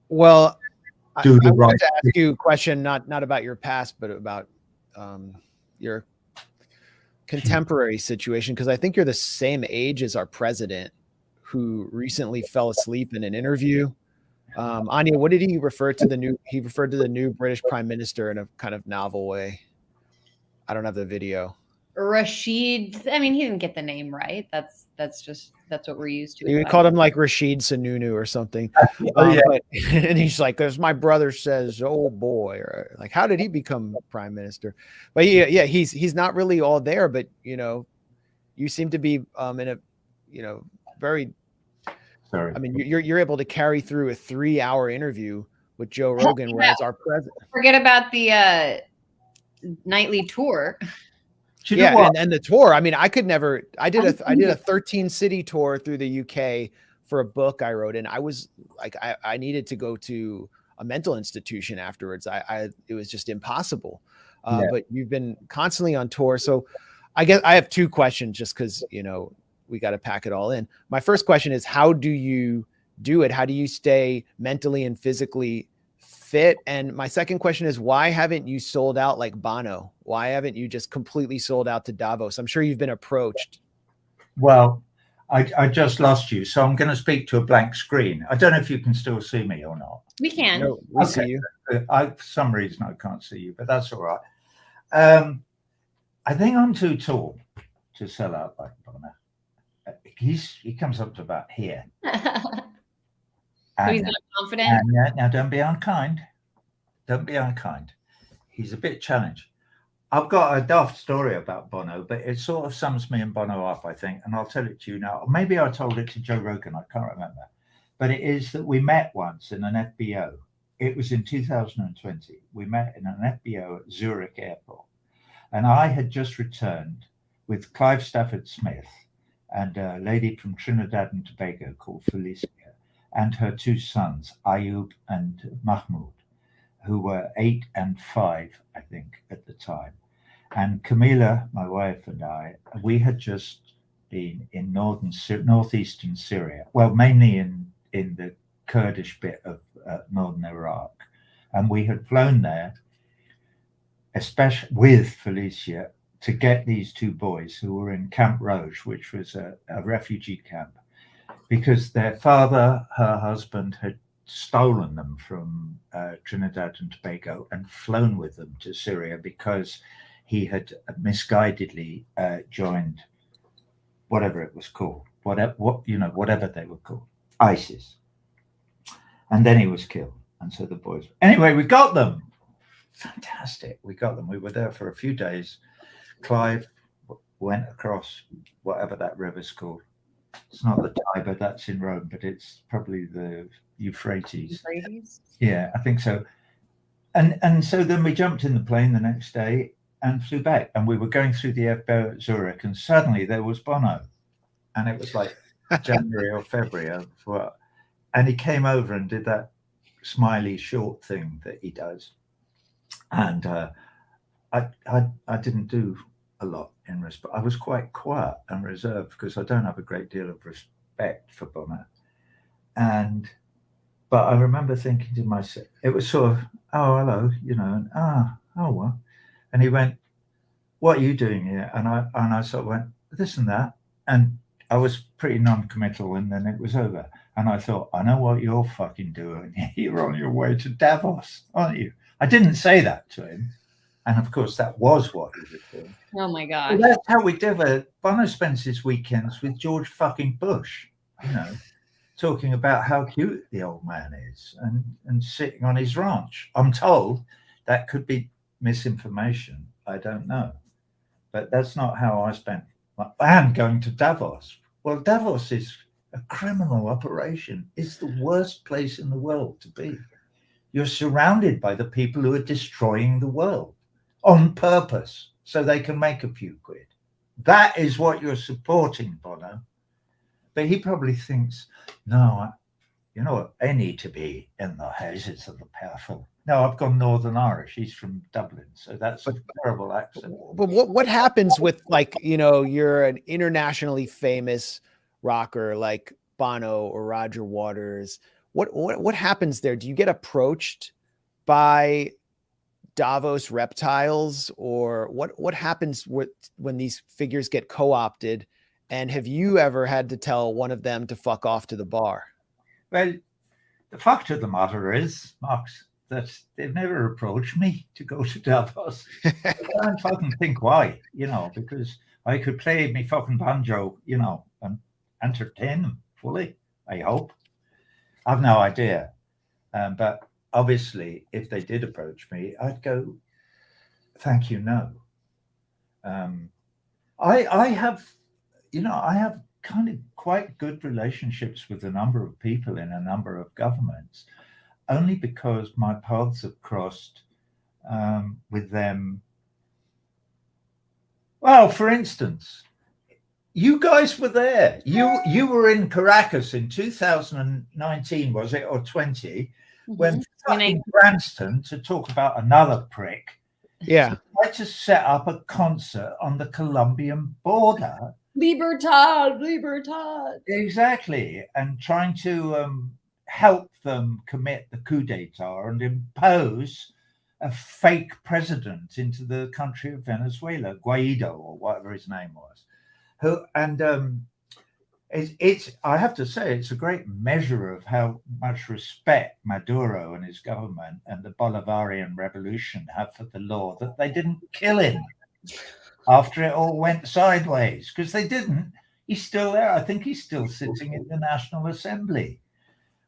Well, I right wanted to ask you a question, not about your past, but about your contemporary situation, because I think you're the same age as our president, who recently fell asleep in an interview. Anya, what did he refer to the new? He referred to the new British prime minister in a kind of novel way. I don't have the video. Rashid. I mean, he didn't get the name right. That's what we're used to. We called him like Rashid Sununu or something. yeah. And he's like, "As my brother says, oh boy," or like, how did he become prime minister? But yeah, he's not really all there. But you seem to be in a very. Sorry. I mean, you're able to carry through a 3-hour interview with Joe Rogan, whereas our president. Forget about the nightly tour. Yeah, and the tour. I mean, I could never. I did a 13-city tour through the UK for a book I wrote, and I was like, I needed to go to a mental institution afterwards. It was just impossible. But you've been constantly on tour, so I guess I have 2 questions, just because we got to pack it all in. My first question is, how do you do it? How do you stay mentally and physically fit? And my second question is, why haven't you sold out like Bono? Why haven't you just completely sold out to Davos? I'm sure you've been approached. Well, I just lost you, so I'm going to speak to a blank screen. I don't know if you can still see me or not. We can. No, we see you. For some reason I can't see you, but that's all right. I think I'm too tall to sell out like Bono. He comes up to about here. So he's not confident. Now, don't be unkind. Don't be unkind. He's a bit challenged. I've got a daft story about Bono, but it sort of sums me and Bono up, I think, and I'll tell it to you now. Maybe I told it to Joe Rogan. I can't remember. But it is that we met once in an FBO. It was in 2020. We met in an FBO at Zurich Airport, and I had just returned with Clive Stafford Smith and a lady from Trinidad and Tobago called Felicia, and her 2 sons, Ayub and Mahmoud, who were 8 and 5, I think, at the time. And Camila, my wife, and I, we had just been in northeastern Syria, well, mainly in the Kurdish bit of northern Iraq. And we had flown there, especially with Felicia, to get these 2 boys who were in Camp Rouge, which was a refugee camp, because their father, her husband, had stolen them from Trinidad and Tobago and flown with them to Syria because he had misguidedly joined whatever it was called, whatever they were called, ISIS. And then he was killed. And so the boys, anyway, we got them. Fantastic. We got them. We were there for a few days. Clive went across whatever that river's called. It's not the Tiber, that's in Rome, but it's probably the Euphrates. Yeah, I think so. And so then we jumped in the plane the next day and flew back. And we were going through the FBO at Zurich, and suddenly there was Bono. And it was like January or February. And he came over and did that smiley short thing that he does. And I didn't do a lot in respect. I was quite quiet and reserved because I don't have a great deal of respect for Bono. But I remember thinking to myself, it was sort of, oh, hello, and oh, well. And he went, what are you doing here? And I sort of went, this and that. And I was pretty non-committal, and then it was over. And I thought, I know what you're fucking doing. You're on your way to Davos, aren't you? I didn't say that to him. And of course, that was what he was doing. Oh my God. Well, that's how we did it. Bono spends his weekends with George fucking Bush, talking about how cute the old man is and sitting on his ranch. I'm told that could be misinformation. I don't know. But that's not how I spent. And going to Davos. Well, Davos is a criminal operation. It's the worst place in the world to be. You're surrounded by the people who are destroying the world on purpose so they can make a few quid. That is what you're supporting, Bono. But he probably thinks, no, you know what? They need to be in the houses of the powerful. No, I've gone Northern Irish. He's from Dublin, so that's a terrible accent. But what happens with, like, you're an internationally famous rocker like Bono or Roger Waters? what happens there? Do you get approached by Davos reptiles, or what happens when these figures get co-opted? And have you ever had to tell one of them to fuck off to the bar? Well, the fact of the matter is, Max, that they've never approached me to go to Davos. I can't fucking think why, because I could play me fucking banjo, and entertain them fully, I hope. I've no idea. But obviously, if they did approach me, I'd go, thank you, no. I have kind of quite good relationships with a number of people in a number of governments, only because my paths have crossed with them. Well, for instance, you guys were there. You were in Caracas in 2019, was it, or 20, when fucking Branston, to talk about another prick, tried to set up a concert on the Colombian border. Libertad. Exactly, and trying to help them commit the coup d'etat and impose a fake president into the country of Venezuela, Guaido or whatever his name was. It's I have to say, it's a great measure of how much respect Maduro and his government and the Bolivarian revolution have for the law that they didn't kill him after it all went sideways, because they didn't. He's still there. I think he's still sitting in the National Assembly,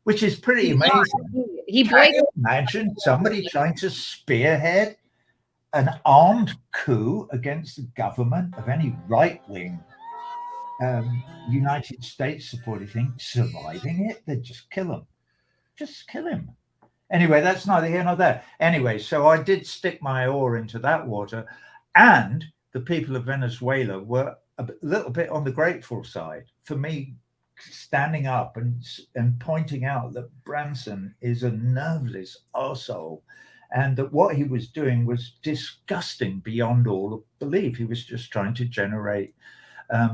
which is pretty amazing. Can you imagine somebody trying to spearhead an armed coup against the government of any right-wing United States supported thing, surviving it? They'd just kill him. Just kill him. Anyway, that's neither here nor there. Anyway, so I did stick my oar into that water, and the people of Venezuela were a little bit on the grateful side for me standing up and pointing out that Branson is a nerveless arsehole, and that what he was doing was disgusting beyond all belief. He was just trying to generate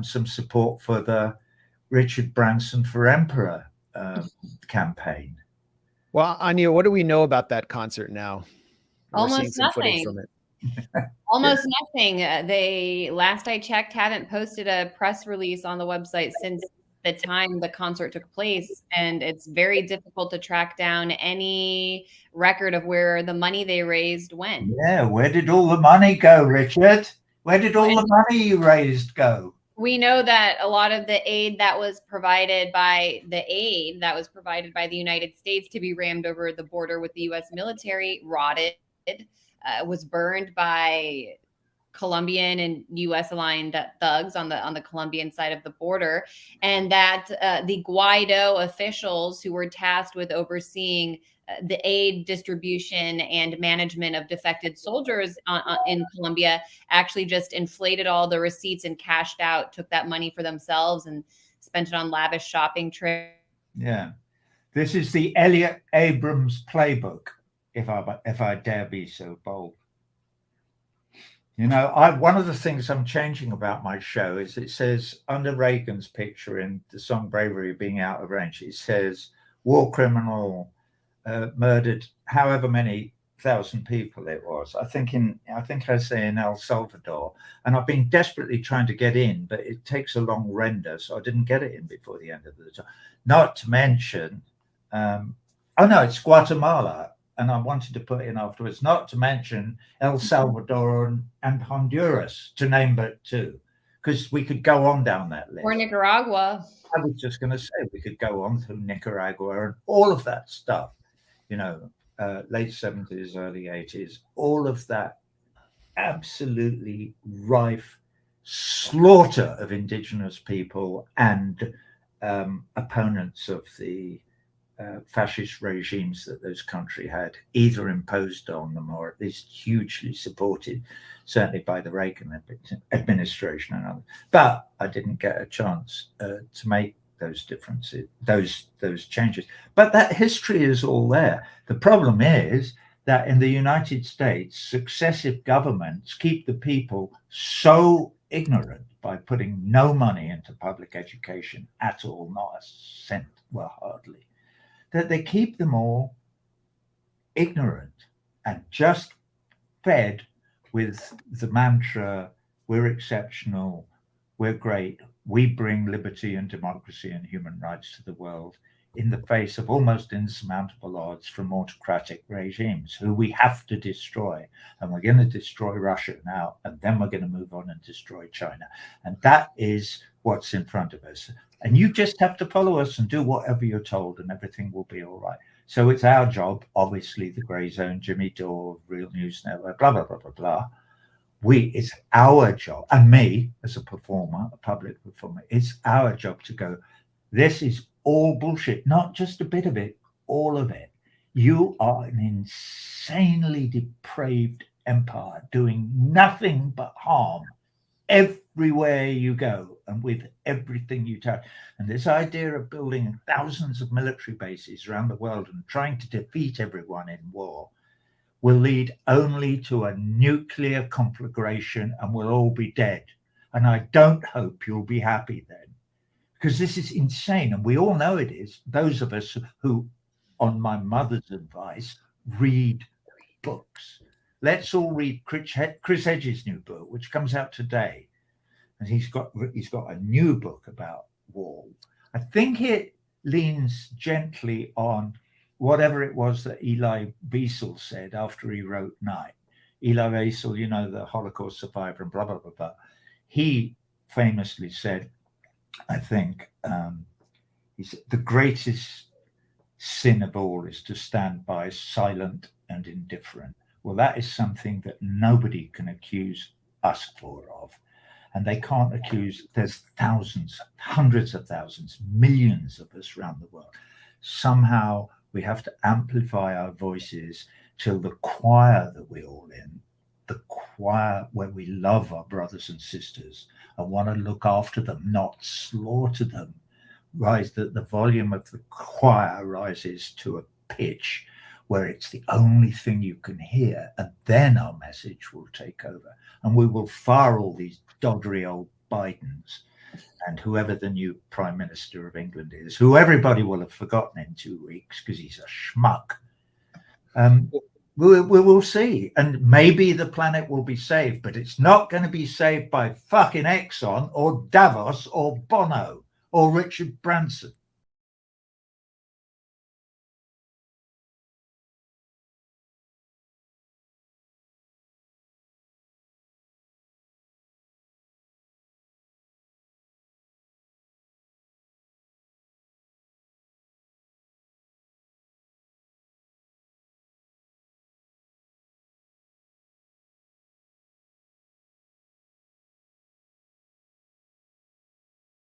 some support for the Richard Branson for Emperor campaign. Well, Anya, what do we know about that concert now? Almost nothing. From it. Almost nothing. They, last I checked, haven't posted a press release on the website since the time the concert took place, and it's very difficult to track down any record of where the money they raised went. Yeah, where did all the money go, Richard? Where did all the money you raised go? We know that a lot of the aid that was provided by the United States to be rammed over the border with the U.S. military rotted, was burned by Colombian and U.S. aligned thugs on the Colombian side of the border, and that the Guaido officials who were tasked with overseeing the aid distribution and management of defected soldiers in Colombia actually just inflated all the receipts and cashed out, took that money for themselves and spent it on lavish shopping trips. Yeah, this is the Elliot Abrams playbook, if I dare be so bold. One of the things I'm changing about my show is it says, under Reagan's picture in the song Bravery being out of range, it says war criminal murdered however many thousand people it was. I think I say in El Salvador, and I've been desperately trying to get in, but it takes a long render, so I didn't get it in before the end of the time. Not to mention, it's Guatemala. And I wanted to put in afterwards, not to mention El Salvador and Honduras, to name but two, because we could go on down that list. Or Nicaragua. I was just going to say we could go on through Nicaragua and all of that stuff, late 70s, early 80s, all of that absolutely rife slaughter of indigenous people and opponents of the fascist regimes that those countries had either imposed on them or at least hugely supported, certainly by the Reagan administration and others. But I didn't get a chance to make those differences, those changes. But that history is all there. The problem is that in the United States, successive governments keep the people so ignorant by putting no money into public education at all, not a cent, well, hardly, that they keep them all ignorant and just fed with the mantra, we're exceptional, we're great, we bring liberty and democracy and human rights to the world in the face of almost insurmountable odds from autocratic regimes who we have to destroy. And we're going to destroy Russia now, and then we're going to move on and destroy China. And that is what's in front of us. And you just have to follow us and do whatever you're told, and everything will be all right. So it's our job, obviously, the Grayzone, Jimmy Dore, Real News Network, blah, blah, blah, blah, blah. It's our job, and me as a performer, a public performer, it's our job to go, this is all bullshit, not just a bit of it, all of it. You are an insanely depraved empire doing nothing but harm everywhere you go and with everything you touch. And this idea of building thousands of military bases around the world and trying to defeat everyone in war will lead only to a nuclear conflagration, and we'll all be dead. And I don't hope you'll be happy then, because this is insane. And we all know it is. Those of us who, on my mother's advice, read books. Let's all read Chris Hedges' new book, which comes out today. And he's got a new book about war. I think it leans gently on whatever it was that Elie Wiesel said after he wrote Night. Elie Wiesel, you know, the Holocaust survivor and blah, blah, blah, blah. He famously said, I think, he said, the greatest sin of all is to stand by silent and indifferent. Well, that is something that nobody can accuse us of. And they can't accuse, there's thousands, hundreds of thousands, millions of us around the world. Somehow we have to amplify our voices till the choir that we're all in, the choir where we love our brothers and sisters and want to look after them, not slaughter them, the volume of the choir rises to a pitch where it's the only thing you can hear, and then our message will take over, and we will fire all these doddery old Bidens and whoever the new Prime Minister of England is, who everybody will have forgotten in 2 weeks because he's a schmuck. We will see, and maybe the planet will be saved, but it's not going to be saved by fucking Exxon or Davos or Bono or Richard Branson.